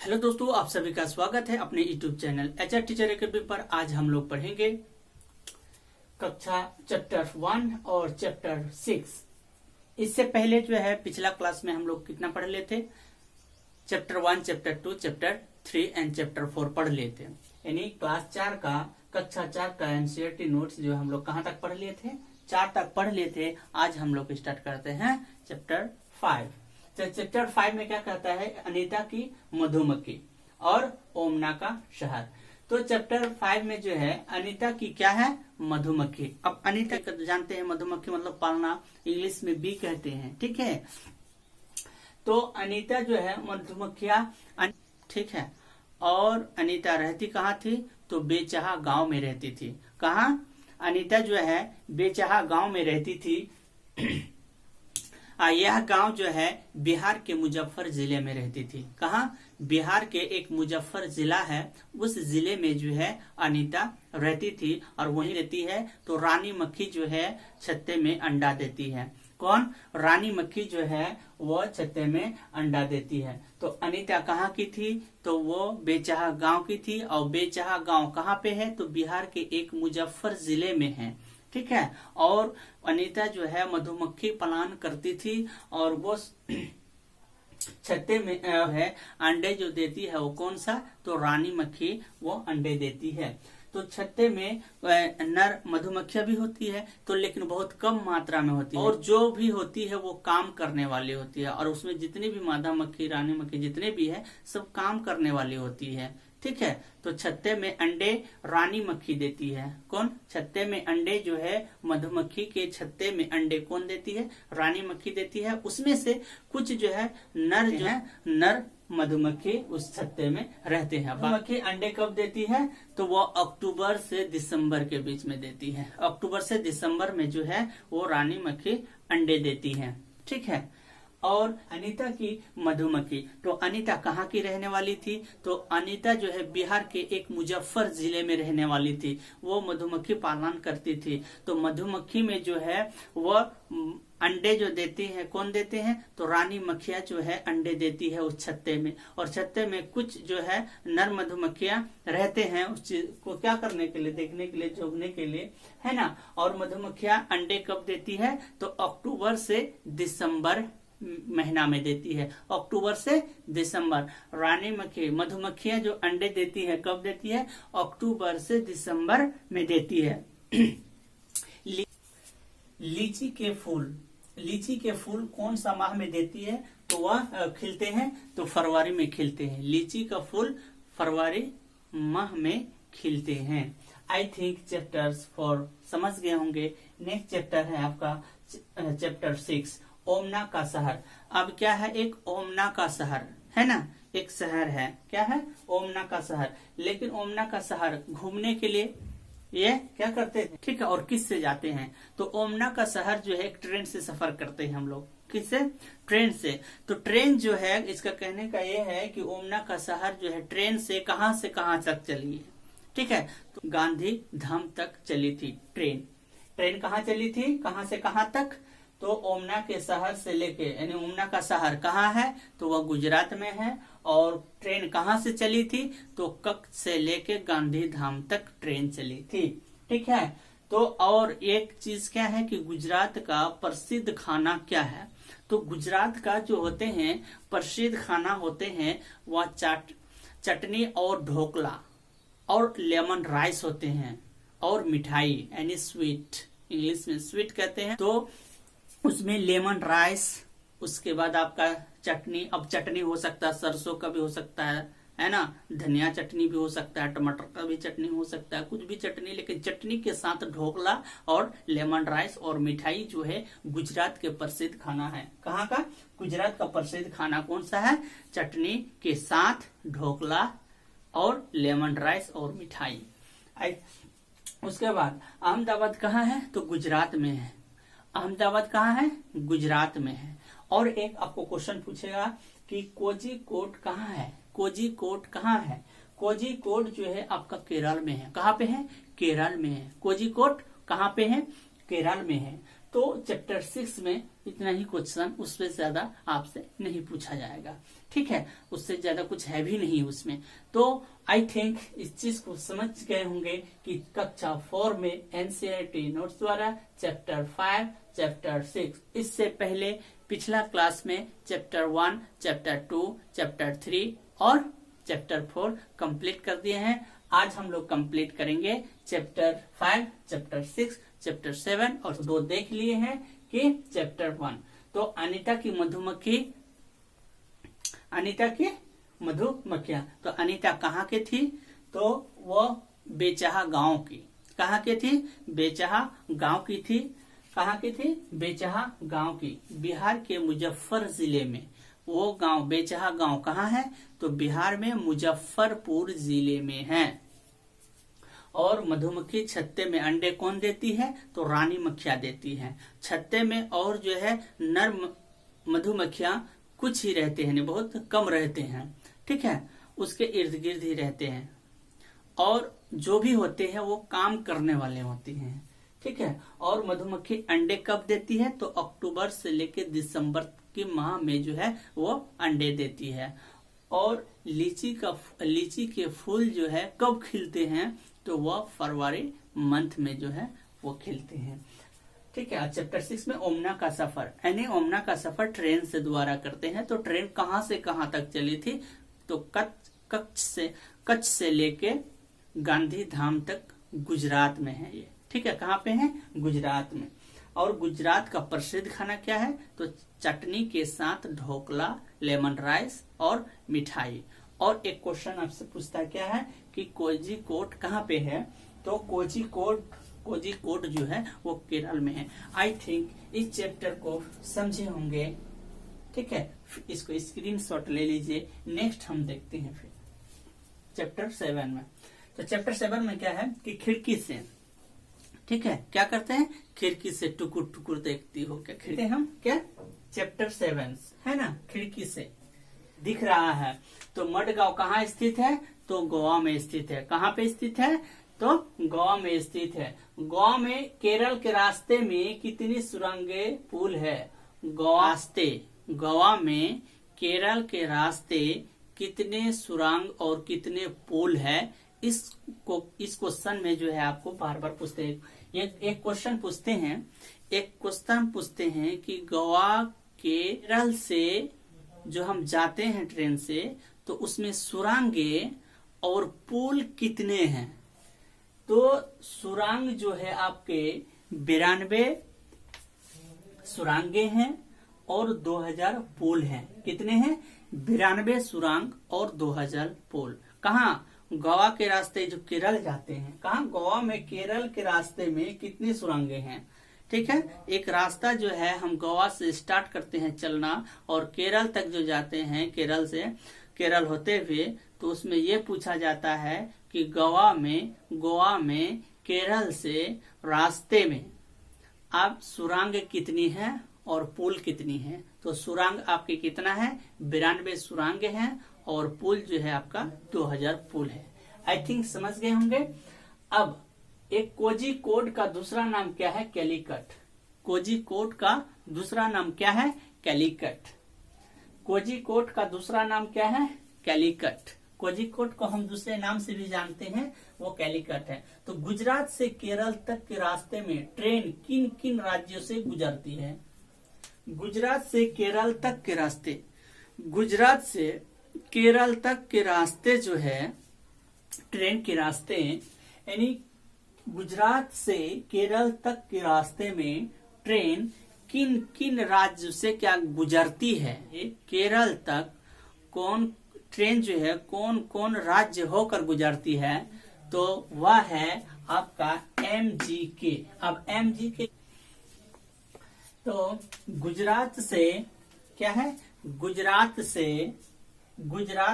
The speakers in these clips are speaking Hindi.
हेलो दोस्तों, आप सभी का स्वागत है अपने YouTube channel HR teacher academy पर। आज हम लोग पढ़ेंगे कक्षा चैप्टर 1 और चैप्टर 6। इससे पहले जो है पिछला क्लास में हम लोग कितना पढ़ लिए थे? Chapter 1, chapter 2, chapter 3 and chapter 4 पढ़ लिए थे। यानी क्लास 4 का कक्षा 4 का एनसीईआरटी नोट्स जो हम लोग कहाँ तक पढ़ लिए थे? 4 तक पढ़ लिए थे। आज हम लोग स्टार्ट करते हैं चैप्टर 5। चैप्टर 5 में क्या कहता है? अनीता की मधुमक्खी और ओमना का शहर। तो चैप्टर 5 में जो है अनीता की क्या है? मधुमक्खी। अब अनीता का जानते हैं, मधुमक्खी मतलब पालना, इंग्लिश में बी कहते हैं, ठीक है। तो अनीता जो है मधुमक्खियां, ठीक है। और अनीता रहती कहाँ थी? तो बेचहा गांव में रहती थी। कहाँ? अनीता जो है बेचहा गांव में रहती थी। यह गांव जो है बिहार के मुजफ्फर जिले में रहती थी। कहाँ? बिहार के एक मुजफ्फर जिला है, उस जिले में जो है अनीता रहती थी और वहीं रहती है। तो रानी मक्खी जो है छत्ते में अंडा देती है। कौन? रानी मक्खी जो है वो छत्ते में अंडा देती है। तो अनीता कहाँ की थी? तो वो बेचहा गांव की थी। और बेचहा गांव कहाँ पे है? तो बिहार के एक मुजफ्फर जिले में है, ठीक है। और अनीता जो है मधुमक्खी पालन करती थी और वो छत्ते में है अंडे जो देती है वो कौन सा? तो रानी मक्खी वो अंडे देती है। तो छत्ते में नर मधुमक्खियां भी होती है, तो लेकिन बहुत कम मात्रा में होती है। और जो भी होती है वो काम करने वाली होती है। और उसमें जितनी भी मादा मक्खी, रानी मक्खी जितने भी है सब काम करने वाली होती है, ठीक है। तो छत्ते में अंडे रानी मक्खी देती है। कौन? छत्ते में अंडे जो है मधुमक्खी के छत्ते में अंडे कौन देती है? रानी मक्खी देती है। उसमें से कुछ जो है नर जो है नर मधुमक्खी उस छत्ते में रहते हैं। मधुमक्खी अंडे कब देती है? तो वो अक्टूबर से दिसंबर के बीच में देती है। अक्टूबर से दिसंबर में जो है वो रानी मक्खी अंडे देती है, ठीक है। और अनीता की मधुमक्खी, तो अनीता कहाँ की रहने वाली थी? तो अनीता जो है बिहार के एक मुजफ्फर जिले में रहने वाली थी। वो मधुमक्खी पालन करती थी। तो मधुमक्खी में जो है वो अंडे जो देती है, कौन देते हैं? तो रानी मक्खियां जो है अंडे देती है उस छत्ते में। और छत्ते में कुछ जो है नर मधुमक्खियां रहते हैं उस चीज को क्या करने के लिए? देखने के लिए, जोगने के लिए, है ना। और मधुमक्खियां अंडे कब देती है? तो अक्टूबर से दिसंबर महीना में देती है। अक्टूबर से दिसंबर रानी मक्खी मधुमक्खियां जो अंडे देती है कब देती है? अक्टूबर से दिसंबर में देती है। लीची के फूल, लीची के फूल कौन सा माह में देती है? तो वह खिलते हैं तो फरवरी में खिलते हैं। लीची का फूल फरवरी माह में खिलते हैं। आई थिंक चैप्टर्स 4 समझ गए होंगे। नेक्स्ट चैप्टर है आपका चैप्टर 6, ओमना का शहर। अब क्या है? एक ओमना का शहर है ना, एक शहर है। क्या है? ओमना का शहर। लेकिन ओमना का शहर घूमने के लिए ये क्या करते हैं, ठीक है। और किस से जाते हैं? तो ओमना का शहर जो है एक ट्रेन से सफर करते हैं हम लोग। किससे? ट्रेन से। तो ट्रेन जो है, इसका कहने का ये है कि ओमना का शहर जो है ट्रेन से कहां तक चली है, ठीक है। तो गांधी धाम तक चली थी ट्रेन। ट्रेन कहाँ चली थी? कहां से कहां तक? तो ओमना के शहर से लेके, यानी ओमना का शहर कहाँ है? तो वह गुजरात में है। और ट्रेन कहाँ से चली थी? तो कच्छ से लेके गांधी धाम तक ट्रेन चली थी, ठीक है। तो और एक चीज क्या है कि गुजरात का प्रसिद्ध खाना क्या है? तो गुजरात का जो होते हैं प्रसिद्ध खाना होते हैं वह चटनी और ढोकला और लेमन राइस होते हैं और मिठाई, यानी स्वीट, इंग्लिश में स्वीट कहते हैं। तो उसमें लेमन राइस, उसके बाद आपका चटनी। अब चटनी हो सकता है सरसों का भी हो सकता है ना, धनिया चटनी भी हो सकता है, टमाटर का भी चटनी हो सकता है, कुछ भी चटनी। लेकिन चटनी के साथ ढोकला और लेमन राइस और मिठाई जो है गुजरात के प्रसिद्ध खाना है। कहाँ का? गुजरात का प्रसिद्ध खाना कौन सा है? चटनी के साथ ढोकला और लेमन राइस और मिठाई। उसके बाद अहमदाबाद कहाँ है? तो गुजरात में है। अहमदाबाद कहाँ है? गुजरात में है। और एक आपको क्वेश्चन पूछेगा कि कोझिकोड कहाँ है? कोझिकोड कहाँ है? कोझिकोड जो है आपका केरल में है। कहाँ पे है? केरल में है। कोझिकोड कहाँ पे है? केरल में है। तो चैप्टर 6 में इतना ही क्वेश्चन, उससे ज्यादा आपसे नहीं पूछा जाएगा। ठीक है, उससे ज्यादा कुछ है भी नहीं उसमें। तो आई थिंक इस चीज को समझ गए होंगे कि कक्षा 4 में एनसीईआरटी नोट्स द्वारा चैप्टर 5, चैप्टर 6, इससे पहले पिछला क्लास में चैप्टर 1, चैप्टर 2, चैप्टर 3 और चैप्टर 4 कंप्लीट कर दिए हैं। आज हम लोग कंप्लीट करेंगे चैप्टर 5, चैप्टर 6, चैप्टर 7 और 2 देख लिए हैं कि चैप्टर 1। तो अनीता की मधुमक्खियां, तो अनीता कहाँ के थी? तो वो बेचहा गांव की। कहाँ के थी? बेचहा गांव की थी। कहाँ की थी? बेचहा गांव की, बिहार के मुजफ्फर जिले में। वो गांव बेचहा गांव कहाँ है? तो बिहार में मुजफ्फरपुर जिले में है। और मधुमक्खी छत्ते में अंडे कौन देती है? तो रानी मक्खियां देती हैं छत्ते में। और जो है नर मधुमक्खियां कुछ ही रहते हैं, बहुत कम रहते हैं। ठीक है, उसके इर्द गिर्द ही रहते हैं। और जो भी होते हैं वो काम करने वाले होते हैं। ठीक है, और मधुमक्खी अंडे कब देती है? तो अक्टूबर से लेकर दिसंबर के माह में जो है वो अंडे देती है। और लीची के फूल जो है कब खिलते हैं? तो वह फरवरी मंथ में जो है वो खिलते हैं। ठीक है, चैप्टर 6 में ओमना का सफर, यानी ओमना का सफर ट्रेन से द्वारा करते हैं। तो ट्रेन कहाँ से कहाँ तक चली थी? तो कच्छ से लेके गांधी धाम तक गुजरात में है ये। ठीक है, कहाँ पे है? गुजरात में। और गुजरात का प्रसिद्ध खाना क्या है? तो चटनी के साथ ढोकला, लेमन राइस और मिठाई। और एक क्वेश्चन आपसे पूछता क्या है कि कोझिकोड कहाँ पे है? तो कोझिकोड जो है वो केरल में है। आई थिंक इस चैप्टर को समझे होंगे। ठीक है, इसको स्क्रीनशॉट ले लीजिए। नेक्स्ट हम देखते हैं फिर चैप्टर 7 में। तो चैप्टर 7 में क्या है कि खिड़की से, ठीक है, क्या करते हैं? खिड़की से टुकुर टुकुर देखती हो क्या खिड़की? हम क्या चैप्टर 7 है ना, खिड़की से दिख रहा है। तो मडगांव कहाँ स्थित है? तो गोवा में स्थित है। कहाँ पे स्थित है? तो गोवा में स्थित है। गोवा में केरल के रास्ते में कितनी सुरंगें पुल है? गोवा में केरल के रास्ते कितने सुरंग और कितने पुल है? इस क्वेश्चन में जो है आपको बार बार पूछते हैं। एक क्वेश्चन पूछते हैं कि गोवा केरल से जो हम जाते हैं ट्रेन से, तो उसमें सुरंगें और पुल कितने हैं? तो सुरंग जो है आपके 92 सुरंगें हैं और 2000 पुल हैं। कितने हैं? 92 सुरंग और 2000 पुल। कहाँ? गोवा के रास्ते जो केरल जाते हैं। कहाँ? गोवा में केरल के रास्ते में कितनी सुरंगें हैं? ठीक है, एक रास्ता जो है हम गोवा से स्टार्ट करते हैं चलना और केरल तक जो जाते हैं, केरल होते हुए, तो उसमें ये पूछा जाता है कि गोवा में केरल से रास्ते में आप सुरंग कितनी है और पुल कितनी है? तो सुरंग आपके कितना है? 92 सुरंग है और पुल जो है आपका 2000 पुल है। आई थिंक समझ गए होंगे। अब एक कोझिकोड का दूसरा नाम क्या है? कैलीकट। कोझिकोड का दूसरा नाम क्या है? कैलीकट। कोझिकोड का दूसरा नाम क्या है? कैलीकट। कोझिकोड को हम दूसरे नाम से भी जानते हैं, वो कैलीकट है। तो गुजरात से केरल तक के रास्ते में ट्रेन किन किन राज्यों से गुजरती है? गुजरात से केरल तक के रास्ते जो है ट्रेन के रास्ते, यानी गुजरात से केरल तक के रास्ते में ट्रेन किन किन राज्यों से क्या गुजरती है? केरल तक ट्रेन जो है कौन कौन राज्य होकर गुजरती है? तो वह है आपका MGK। अब MGK तो गुजरात से क्या है? गुजरात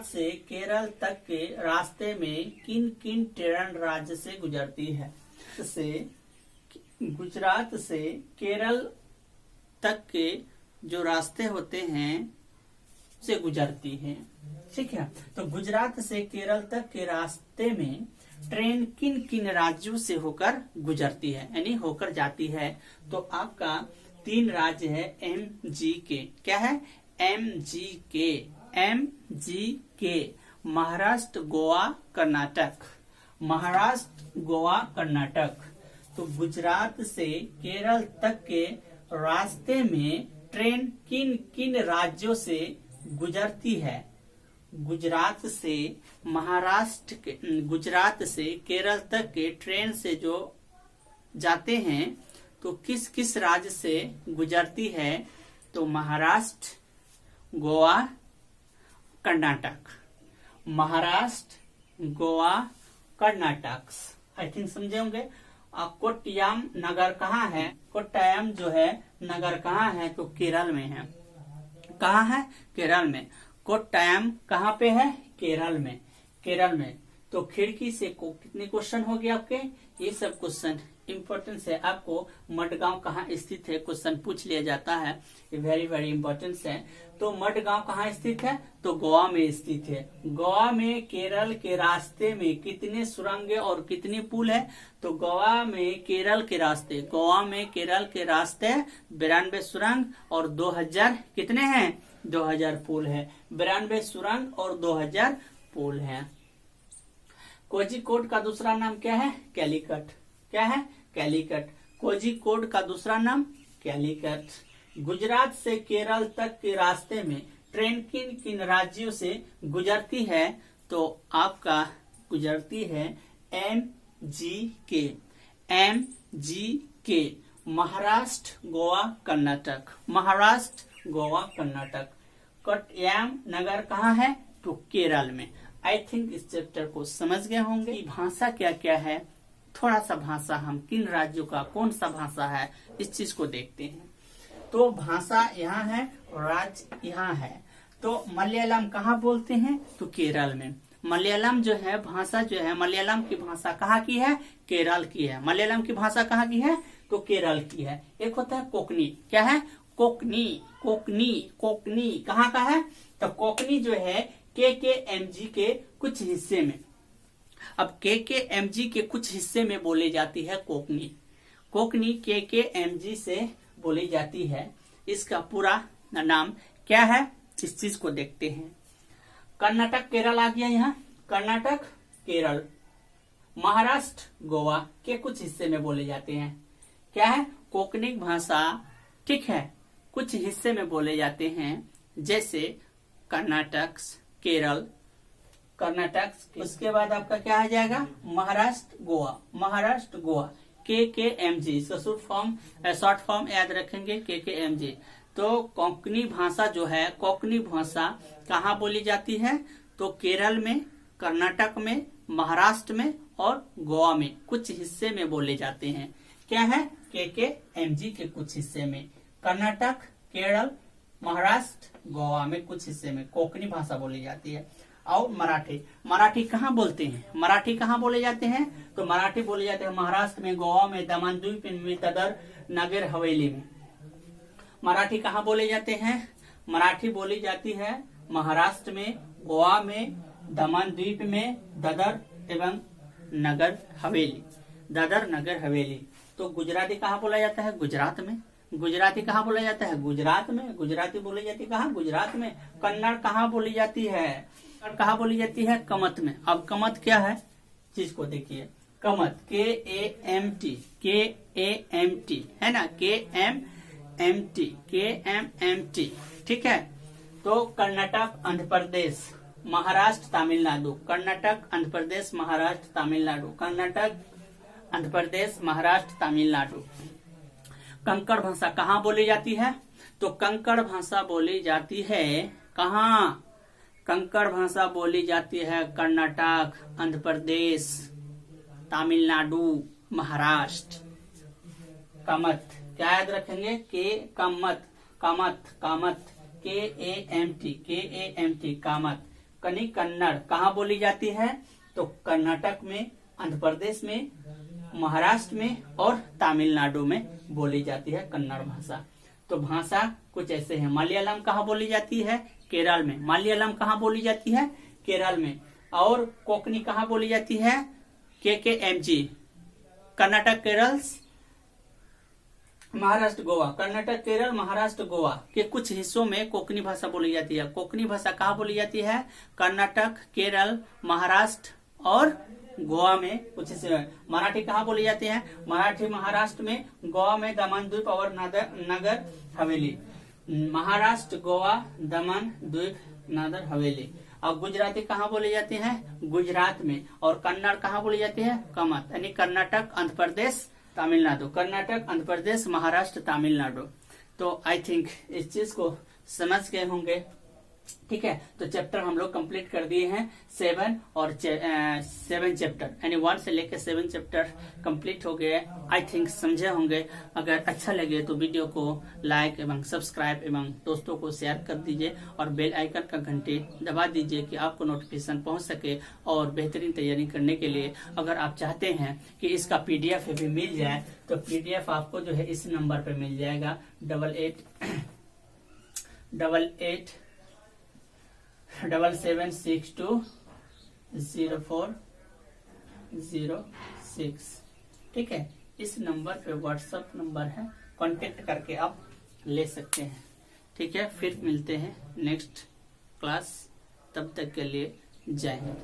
से केरल तक के रास्ते में किन किन ट्रेन राज्य से गुजरती है? गुजरात से केरल तक के जो रास्ते होते हैं से गुजरती है। ठीक है, तो गुजरात से केरल तक के रास्ते में ट्रेन किन किन राज्यों से होकर गुजरती है, यानी होकर जाती है। तो आपका 3 राज्य है MGK। क्या है? MGK। MGK महाराष्ट्र, गोवा, कर्नाटक। महाराष्ट्र, गोवा, कर्नाटक। तो गुजरात से केरल तक के रास्ते में ट्रेन किन किन राज्यों से गुजरती है? गुजरात से गुजरात से केरल तक के ट्रेन से जो जाते हैं तो किस किस राज्य से गुजरती है? तो महाराष्ट्र, गोवा, कर्नाटक। महाराष्ट्र, गोवा, कर्नाटक। आई थिंक समझे होंगे। कोट्टयम नगर कहाँ है? कोट्टयम जो है नगर कहाँ है? तो केरल में है। कहाँ है? केरल में। कोट्टयम कहाँ पे है? केरल में। केरल में। तो खिड़की से कितने क्वेश्चन हो गए आपके? ये सब क्वेश्चन इम्पोर्टेंस है। आपको मडगांव कहाँ स्थित है क्वेश्चन पूछ लिया जाता है, ये वेरी वेरी इम्पोर्टेंस है। तो मडगांव कहाँ स्थित है? तो गोवा में स्थित है। गोवा में केरल के रास्ते में कितने सुरंग और कितने पुल है? तो गोवा में केरल के रास्ते 92 सुरंग और 2000 कितने हैं? 2000 पुल है। 92 सुरंग और 2000 पुल है। कोझिकोड का दूसरा नाम क्या है? कैलीकट। क्या है? कैलीकट। कोझिकोड का दूसरा नाम कैलीकट। गुजरात से केरल तक के रास्ते में ट्रेन किन किन राज्यों से गुजरती है? तो आपका गुजरती है MGK। MGK महाराष्ट्र, गोवा, कर्नाटक। महाराष्ट्र, गोवा, कर्नाटक। कोट्टयम नगर कहाँ है? तो केरल में। आई थिंक इस चैप्टर को समझ गए होंगे कि भाषा क्या क्या है। थोड़ा सा भाषा हम किन राज्यों का कौन सा भाषा है इस चीज को देखते हैं। तो भाषा यहाँ है, राज्य यहाँ है। तो मलयालम कहाँ बोलते हैं? तो केरल में। मलयालम जो है भाषा जो है, मलयालम की भाषा कहाँ की है? केरल की है। मलयालम की भाषा कहाँ की है? तो केरल की है। एक होता है कोकनी। क्या है? कोकनी। कोकनी। कोकनी कहाँ का है? तो कोकनी जो है KKMG के कुछ हिस्से में। अब KKMG के कुछ हिस्से में बोली जाती है कोकनी। कोकनी KKMG से बोली जाती है। इसका पूरा नाम क्या है? इस चीज को देखते हैं। कर्नाटक, केरल आ गया यहाँ। कर्नाटक, केरल, महाराष्ट्र, गोवा के कुछ हिस्से में बोले जाते हैं। क्या है? कोकनी भाषा। ठीक है, कुछ हिस्से में बोले जाते हैं, जैसे कर्नाटक, केरल, कर्नाटक। उसके बाद आपका क्या आ जाएगा? महाराष्ट्र, गोवा। महाराष्ट्र, गोवा KKMG। इसका शॉर्ट फॉर्म याद रखेंगे KKMG। तो कोंकणी भाषा जो है, कोंकणी भाषा कहाँ बोली जाती है? तो केरल में, कर्नाटक में, महाराष्ट्र में और गोवा में कुछ हिस्से में बोले जाते हैं। क्या है? KKMG के कुछ हिस्से में। कर्नाटक, केरल, महाराष्ट्र, गोवा में कुछ हिस्से में कोंकणी भाषा बोली जाती है। और मराठी। मराठी कहाँ बोलते हैं? मराठी कहाँ बोले जाते हैं? तो मराठी बोले जाते हैं महाराष्ट्र में, गोवा में, दमन द्वीप में, दादर नगर हवेली में। मराठी कहाँ बोले जाते हैं? मराठी बोली जाती है महाराष्ट्र में, गोवा में, दमन द्वीप में, दादर एवं नगर हवेली। दादर नगर हवेली। तो गुजराती कहाँ बोला जाता है? गुजरात में। गुजराती कहाँ बोला जाता है? गुजरात में। गुजराती बोली जाती है कहाँ? गुजरात में। कन्नड़ कहाँ बोली जाती है? कहाँ बोली जाती है? कमत में। अब कमत क्या है चीज को देखिए। कमत KAMT। KAMT है ना? KMMT। ठीक है। तो कर्नाटक, आंध्र प्रदेश, महाराष्ट्र, तमिलनाडु। कर्नाटक, आंध्र प्रदेश, महाराष्ट्र, तमिलनाडु। कर्नाटक, आंध्र प्रदेश, महाराष्ट्र, तमिलनाडु। कंकड़ भाषा कहाँ बोली जाती है? तो कंकड़ भाषा बोली जाती है कहाँ? कंकड़ भाषा बोली जाती है कर्नाटक, आंध्र प्रदेश, तमिलनाडु, महाराष्ट्र। कमत क्या याद रखेंगे? कमत। कामत। कामत KAMT। कामत। कन्नड़ कहाँ बोली जाती है? तो कर्नाटक में, आंध्र प्रदेश में, महाराष्ट्र में और तमिलनाडु में बोली जाती है कन्नड़ भाषा। तो भाषा कुछ ऐसे है। मलयालम कहाँ बोली जाती है? केरल में। मलयालम कहाँ बोली जाती है? केरल में। और कोंकणी कहाँ बोली जाती है? KKMG, कर्नाटक, केरल, महाराष्ट्र, गोवा। कर्नाटक, केरल, महाराष्ट्र, गोवा के कुछ हिस्सों में कोंकणी भाषा बोली जाती है। कोंकणी भाषा कहाँ बोली जाती है? कर्नाटक, केरल, महाराष्ट्र और गोवा में कुछ हिस्से। मराठी कहाँ बोली जाती है? मराठी महाराष्ट्र में, गोवा में, दमन द्वीप और नगर हवेली। महाराष्ट्र, गोवा, दमन द्वीप, नगर हवेली। और गुजराती कहाँ बोली जाती है? गुजरात में। और कन्नड़ कहाँ बोली जाती है? कमत, यानी कर्नाटक, आंध्र प्रदेश, तमिलनाडु। कर्नाटक, आंध्र प्रदेश, महाराष्ट्र, तमिलनाडु। तो आई थिंक इस चीज को समझ गए होंगे। ठीक है, तो चैप्टर हम लोग कंप्लीट कर दिए हैं 7 और 7 चैप्टर, यानी 1 से लेकर 7 चैप्टर कंप्लीट हो गए। आई थिंक समझे होंगे। अगर अच्छा लगे तो वीडियो को लाइक एवं सब्सक्राइब एवं दोस्तों को शेयर कर दीजिए और बेल आइकन का घंटी दबा दीजिए कि आपको नोटिफिकेशन पहुंच सके। और बेहतरीन तैयारी करने के लिए अगर आप चाहते हैं कि इसका PDF भी मिल जाए तो PDF आपको जो है इस नंबर पे मिल जाएगा 8877620406। ठीक है, इस नंबर पे व्हाट्सएप नंबर है, कांटेक्ट करके आप ले सकते हैं। ठीक है, फिर मिलते हैं नेक्स्ट क्लास, तब तक के लिए जय हिंद।